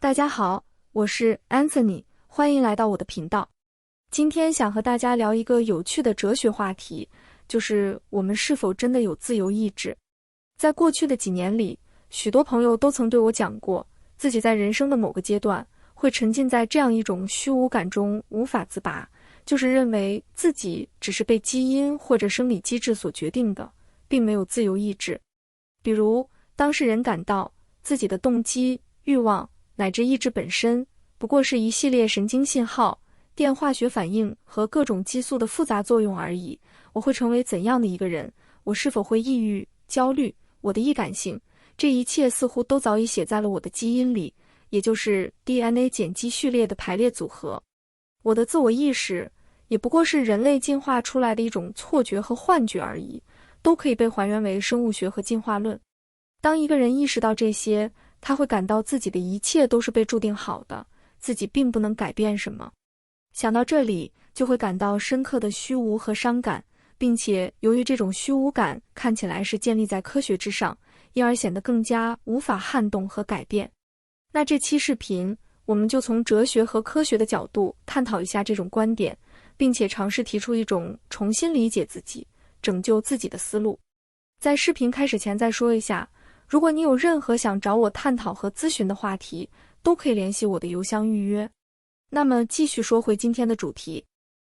大家好，我是 Anthony， 欢迎来到我的频道。今天想和大家聊一个有趣的哲学话题，就是我们是否真的有自由意志。在过去的几年里，许多朋友都曾对我讲过，自己在人生的某个阶段会沉浸在这样一种虚无感中无法自拔，就是认为自己只是被基因或者生理机制所决定的，并没有自由意志。比如，当事人感到自己的动机、欲望乃至意志本身不过是一系列神经信号、电化学反应和各种激素的复杂作用而已。我会成为怎样的一个人？我是否会抑郁、焦虑？我的易感性，这一切似乎都早已写在了我的基因里，也就是 DNA 碱基序列的排列组合。我的自我意识也不过是人类进化出来的一种错觉和幻觉而已，都可以被还原为生物学和进化论。当一个人意识到这些，他会感到自己的一切都是被注定好的，自己并不能改变什么。想到这里，就会感到深刻的虚无和伤感，并且由于这种虚无感看起来是建立在科学之上，因而显得更加无法撼动和改变。那这期视频，我们就从哲学和科学的角度探讨一下这种观点，并且尝试提出一种重新理解自己、拯救自己的思路。在视频开始前再说一下，如果你有任何想找我探讨和咨询的话题，都可以联系我的邮箱预约。那么继续说回今天的主题。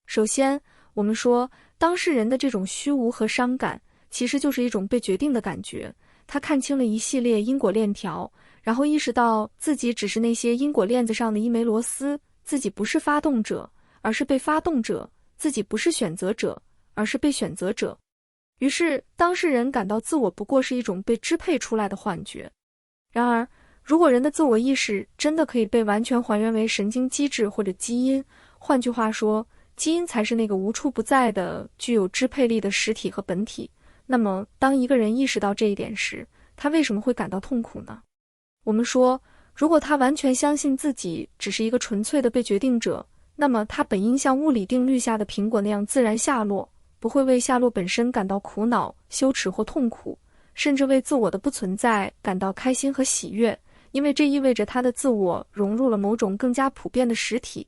首先，我们说当事人的这种虚无和伤感，其实就是一种被决定的感觉。他看清了一系列因果链条，然后意识到自己只是那些因果链子上的一枚螺丝，自己不是发动者，而是被发动者；自己不是选择者，而是被选择者。于是，当事人感到自我不过是一种被支配出来的幻觉。然而，如果人的自我意识真的可以被完全还原为神经机制或者基因，换句话说，基因才是那个无处不在的、具有支配力的实体和本体，那么，当一个人意识到这一点时，他为什么会感到痛苦呢？我们说，如果他完全相信自己只是一个纯粹的被决定者，那么他本应像物理定律下的苹果那样自然下落，不会为下落本身感到苦恼、羞耻或痛苦，甚至为自我的不存在感到开心和喜悦，因为这意味着他的自我融入了某种更加普遍的实体。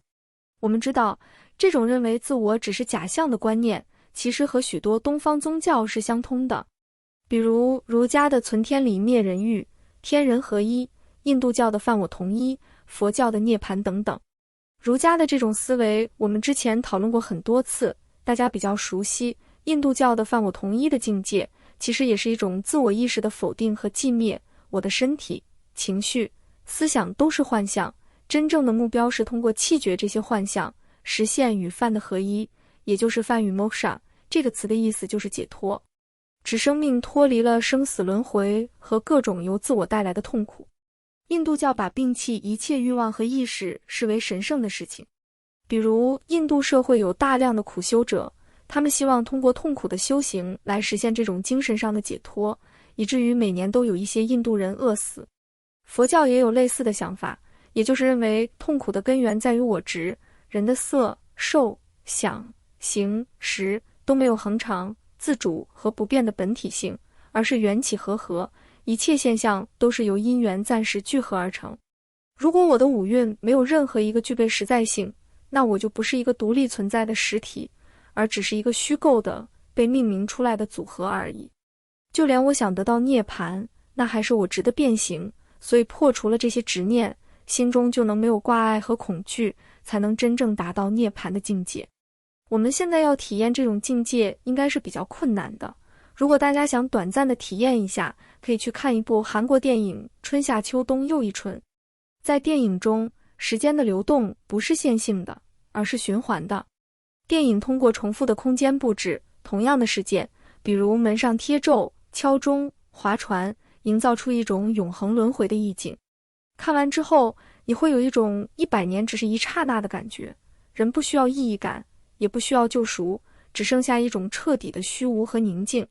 我们知道，这种认为自我只是假象的观念，其实和许多东方宗教是相通的，比如儒家的存天理灭人欲、天人合一，印度教的犯我同一，佛教的涅槃等等。儒家的这种思维，我们之前讨论过很多次，大家比较熟悉。印度教的犯我同一的境界，其实也是一种自我意识的否定和寂灭。我的身体、情绪、思想都是幻象，真正的目标是通过弃绝这些幻象，实现与梵的合一，也就是梵语 moksha 这个词的意思就是解脱，使生命脱离了生死轮回和各种由自我带来的痛苦。印度教把摒弃一切欲望和意识视为神圣的事情。比如，印度社会有大量的苦修者，他们希望通过痛苦的修行来实现这种精神上的解脱，以至于每年都有一些印度人饿死。佛教也有类似的想法，也就是认为痛苦的根源在于我执，人的色、受、想、行、识都没有恒常、自主和不变的本体性，而是缘起和合，一切现象都是由因缘暂时聚合而成。如果我的五蕴没有任何一个具备实在性，那我就不是一个独立存在的实体，而只是一个虚构的、被命名出来的组合而已。就连我想得到涅槃，那还是我执的变形，所以破除了这些执念，心中就能没有挂碍和恐惧，才能真正达到涅槃的境界。我们现在要体验这种境界应该是比较困难的。如果大家想短暂的体验一下，可以去看一部韩国电影《春夏秋冬又一春》。在电影中，时间的流动不是线性的，而是循环的。电影通过重复的空间布置，同样的事件，比如门上贴咒、敲钟、划船，营造出一种永恒轮回的意境。看完之后，你会有一种100年只是一刹那的感觉。人不需要意义感，也不需要救赎，只剩下一种彻底的虚无和宁静。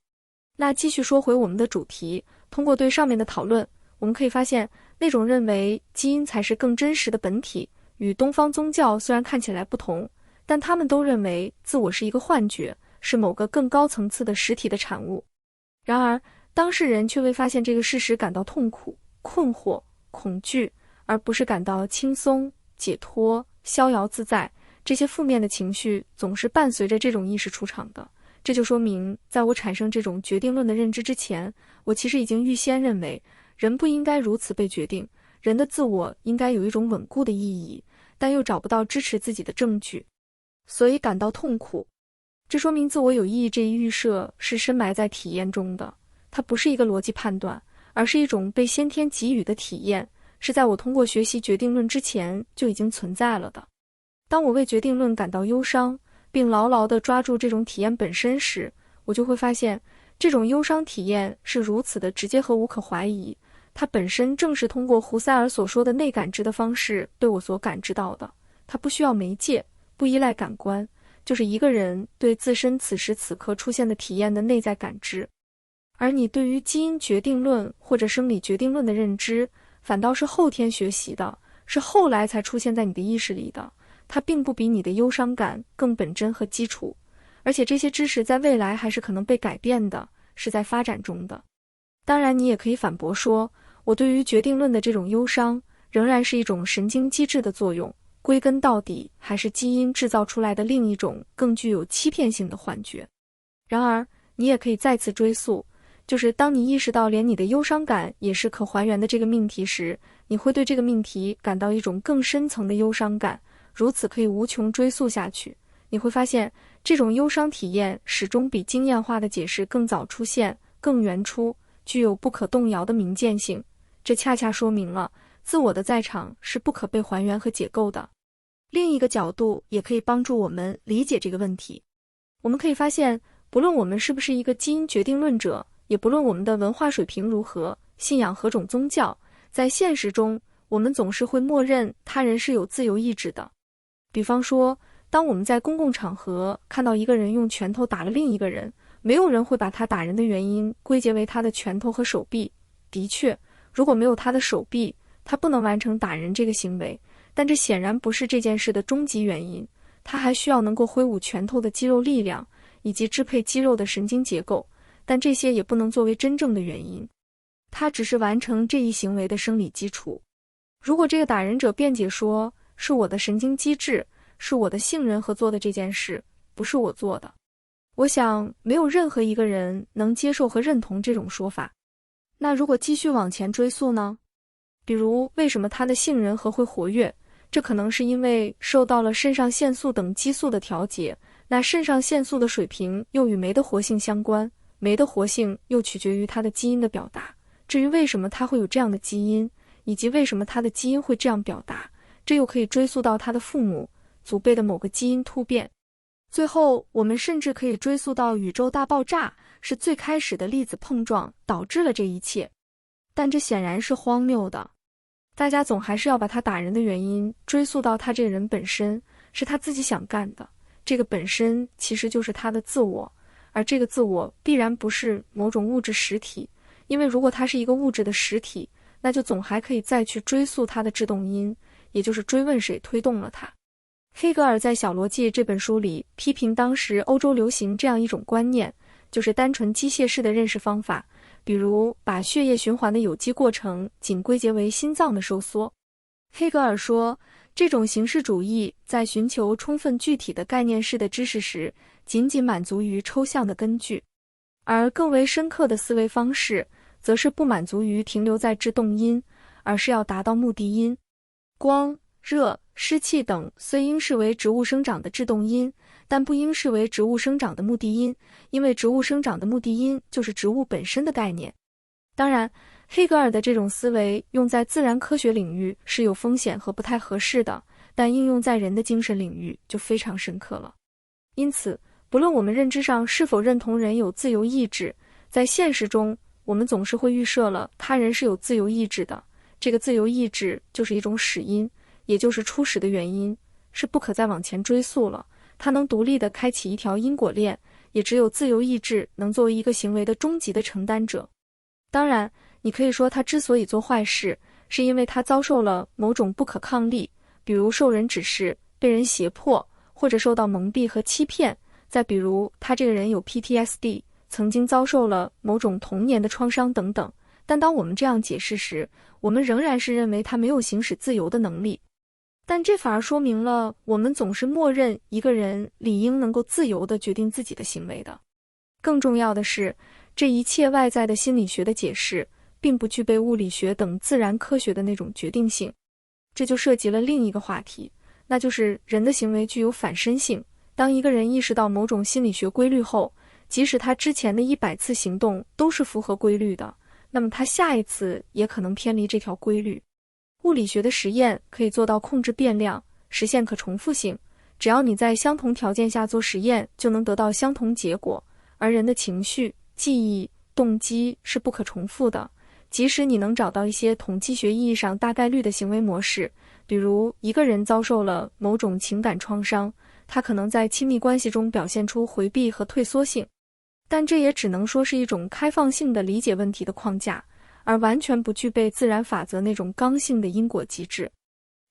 那继续说回我们的主题，通过对上面的讨论，我们可以发现，那种认为基因才是更真实的本体，与东方宗教虽然看起来不同，但他们都认为自我是一个幻觉，是某个更高层次的实体的产物。然而，当事人却为发现这个事实感到痛苦、困惑、恐惧，而不是感到轻松、解脱、逍遥自在。这些负面的情绪总是伴随着这种意识出场的。这就说明，在我产生这种决定论的认知之前，我其实已经预先认为，人不应该如此被决定，人的自我应该有一种稳固的意义，但又找不到支持自己的证据，所以感到痛苦。这说明自我有意义这一预设是深埋在体验中的，它不是一个逻辑判断，而是一种被先天给予的体验，是在我通过学习决定论之前就已经存在了的。当我为决定论感到忧伤，并牢牢地抓住这种体验本身时，我就会发现，这种忧伤体验是如此的直接和无可怀疑，它本身正是通过胡塞尔所说的内感知的方式对我所感知到的。它不需要媒介，不依赖感官，就是一个人对自身此时此刻出现的体验的内在感知。而你对于基因决定论或者生理决定论的认知，反倒是后天学习的，是后来才出现在你的意识里的。它并不比你的忧伤感更本真和基础，而且这些知识在未来还是可能被改变的，是在发展中的。当然，你也可以反驳说，我对于决定论的这种忧伤，仍然是一种神经机制的作用，归根到底还是基因制造出来的另一种更具有欺骗性的幻觉。然而，你也可以再次追溯，就是当你意识到连你的忧伤感也是可还原的这个命题时，你会对这个命题感到一种更深层的忧伤感，如此可以无穷追溯下去。你会发现，这种忧伤体验始终比经验化的解释更早出现，更原初，具有不可动摇的明见性。这恰恰说明了自我的在场是不可被还原和解构的。另一个角度也可以帮助我们理解这个问题。我们可以发现，不论我们是不是一个基因决定论者，也不论我们的文化水平如何，信仰何种宗教，在现实中，我们总是会默认他人是有自由意志的。比方说，当我们在公共场合看到一个人用拳头打了另一个人，没有人会把他打人的原因归结为他的拳头和手臂。的确，如果没有他的手臂，他不能完成打人这个行为，但这显然不是这件事的终极原因。他还需要能够挥舞拳头的肌肉力量，以及支配肌肉的神经结构，但这些也不能作为真正的原因。他只是完成这一行为的生理基础。如果这个打人者辩解说，是我的神经机制，是我的杏仁核做的这件事，不是我做的，我想没有任何一个人能接受和认同这种说法。那如果继续往前追溯呢？比如为什么他的杏仁核会活跃？这可能是因为受到了肾上腺素等激素的调节，那肾上腺素的水平又与酶的活性相关，酶的活性又取决于它的基因的表达。至于为什么它会有这样的基因，以及为什么它的基因会这样表达，这又可以追溯到他的父母、祖辈的某个基因突变。最后，我们甚至可以追溯到宇宙大爆炸，是最开始的粒子碰撞导致了这一切。但这显然是荒谬的。大家总还是要把他打人的原因追溯到他这个人本身，是他自己想干的。这个本身其实就是他的自我，而这个自我必然不是某种物质实体，因为如果它是一个物质的实体，那就总还可以再去追溯它的制动因，也就是追问谁推动了它。黑格尔在《小逻辑》这本书里批评当时欧洲流行这样一种观念，就是单纯机械式的认识方法，比如把血液循环的有机过程仅归结为心脏的收缩。黑格尔说，这种形式主义在寻求充分具体的概念式的知识时，仅仅满足于抽象的根据，而更为深刻的思维方式则是不满足于停留在制动因，而是要达到目的因。光、热、湿气等虽应视为植物生长的制动因，但不应视为植物生长的目的因，因为植物生长的目的因就是植物本身的概念。当然，黑格尔的这种思维用在自然科学领域是有风险和不太合适的，但应用在人的精神领域就非常深刻了。因此，不论我们认知上是否认同人有自由意志，在现实中，我们总是会预设了他人是有自由意志的。这个自由意志就是一种始因，也就是初始的原因，是不可再往前追溯了。它能独立地开启一条因果链，也只有自由意志能作为一个行为的终极的承担者。当然，你可以说他之所以做坏事，是因为他遭受了某种不可抗力，比如受人指示、被人胁迫，或者受到蒙蔽和欺骗。再比如，他这个人有 PTSD， 曾经遭受了某种童年的创伤等等。但当我们这样解释时，我们仍然是认为他没有行使自由的能力。但这反而说明了我们总是默认一个人理应能够自由地决定自己的行为的。更重要的是，这一切外在的心理学的解释并不具备物理学等自然科学的那种决定性。这就涉及了另一个话题，那就是人的行为具有反身性。当一个人意识到某种心理学规律后，即使他之前的100次行动都是符合规律的，那么他下一次也可能偏离这条规律。物理学的实验可以做到控制变量，实现可重复性，只要你在相同条件下做实验，就能得到相同结果。而人的情绪、记忆、动机是不可重复的，即使你能找到一些统计学意义上大概率的行为模式，比如一个人遭受了某种情感创伤，他可能在亲密关系中表现出回避和退缩性，但这也只能说是一种开放性的理解问题的框架，而完全不具备自然法则那种刚性的因果机制。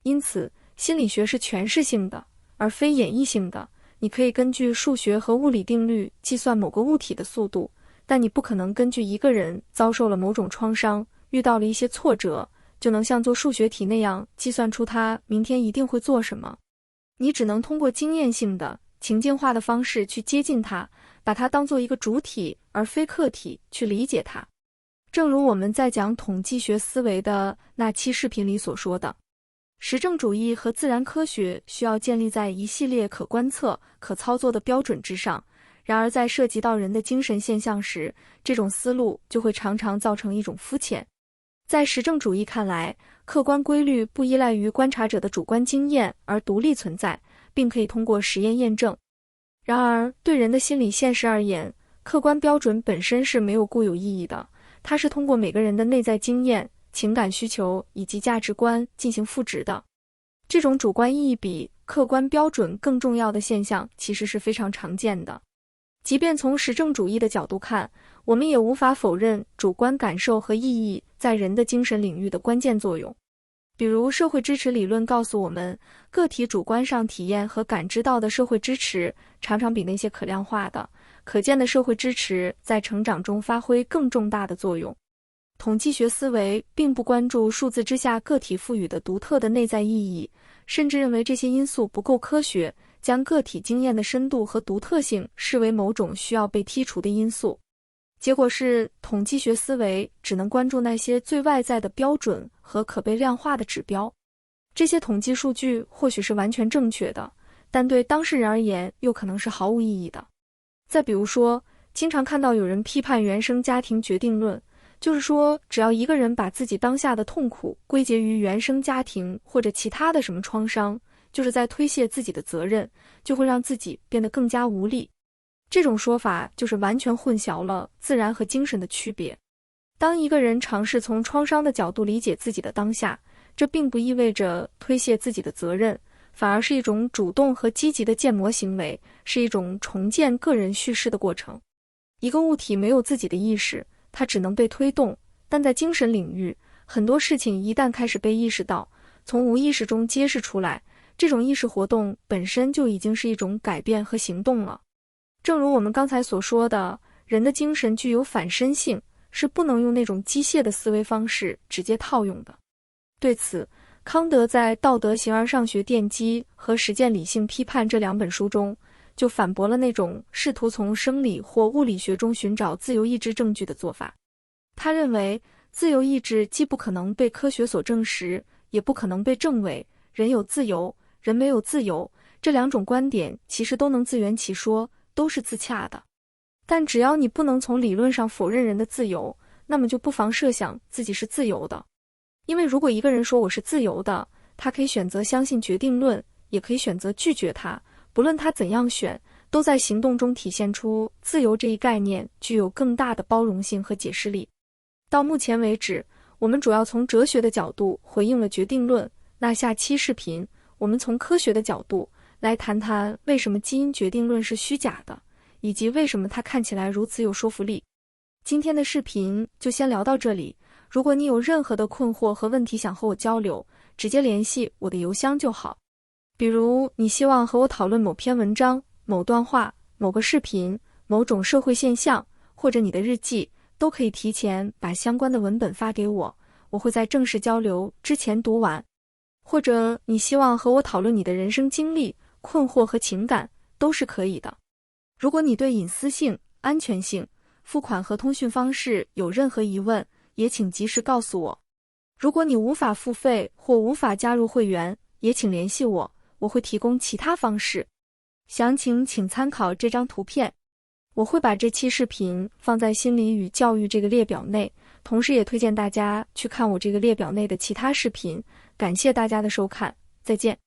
因此，心理学是诠释性的，而非演绎性的。你可以根据数学和物理定律计算某个物体的速度，但你不可能根据一个人遭受了某种创伤，遇到了一些挫折，就能像做数学题那样计算出他明天一定会做什么。你只能通过经验性的、情境化的方式去接近他，把它当作一个主体而非客体去理解它。正如我们在讲统计学思维的那期视频里所说的，实证主义和自然科学需要建立在一系列可观测、可操作的标准之上。然而在涉及到人的精神现象时，这种思路就会常常造成一种肤浅。在实证主义看来，客观规律不依赖于观察者的主观经验而独立存在，并可以通过实验验证。然而，对人的心理现实而言，客观标准本身是没有固有意义的，它是通过每个人的内在经验、情感需求以及价值观进行赋值的。这种主观意义比客观标准更重要的现象其实是非常常见的。即便从实证主义的角度看，我们也无法否认主观感受和意义在人的精神领域的关键作用。比如社会支持理论告诉我们，个体主观上体验和感知到的社会支持常常比那些可量化的、可见的社会支持在成长中发挥更重大的作用。统计学思维并不关注数字之下个体赋予的独特的内在意义，甚至认为这些因素不够科学，将个体经验的深度和独特性视为某种需要被剔除的因素。结果是，统计学思维只能关注那些最外在的标准和可被量化的指标。这些统计数据或许是完全正确的，但对当事人而言又可能是毫无意义的。再比如说，经常看到有人批判原生家庭决定论，就是说，只要一个人把自己当下的痛苦归结于原生家庭或者其他的什么创伤，就是在推卸自己的责任，就会让自己变得更加无力。这种说法就是完全混淆了自然和精神的区别。当一个人尝试从创伤的角度理解自己的当下，这并不意味着推卸自己的责任，反而是一种主动和积极的建模行为，是一种重建个人叙事的过程。一个物体没有自己的意识，它只能被推动，但在精神领域，很多事情一旦开始被意识到，从无意识中揭示出来，这种意识活动本身就已经是一种改变和行动了。正如我们刚才所说的，人的精神具有反身性，是不能用那种机械的思维方式直接套用的。对此，康德在《道德形而上学奠基》和《实践理性批判》这2本书中，就反驳了那种试图从生理或物理学中寻找自由意志证据的做法。他认为，自由意志既不可能被科学所证实，也不可能被证伪。人有自由，人没有自由，这2种观点其实都能自圆其说，都是自洽的。但只要你不能从理论上否认人的自由，那么就不妨设想自己是自由的。因为如果一个人说我是自由的，他可以选择相信决定论，也可以选择拒绝它，不论他怎样选，都在行动中体现出自由这一概念具有更大的包容性和解释力。到目前为止，我们主要从哲学的角度回应了决定论，那下期视频，我们从科学的角度来谈谈为什么基因决定论是虚假的，以及为什么它看起来如此有说服力。今天的视频就先聊到这里，如果你有任何的困惑和问题想和我交流，直接联系我的邮箱就好。比如你希望和我讨论某篇文章、某段话、某个视频、某种社会现象，或者你的日记、都可以提前把相关的文本发给我，我会在正式交流之前读完。或者你希望和我讨论你的人生经历、困惑和情感，都是可以的。如果你对隐私性、安全性、付款和通讯方式有任何疑问，也请及时告诉我。如果你无法付费或无法加入会员，也请联系我，我会提供其他方式。详情请参考这张图片。我会把这期视频放在心理与教育这个列表内，同时也推荐大家去看我这个列表内的其他视频。感谢大家的收看，再见。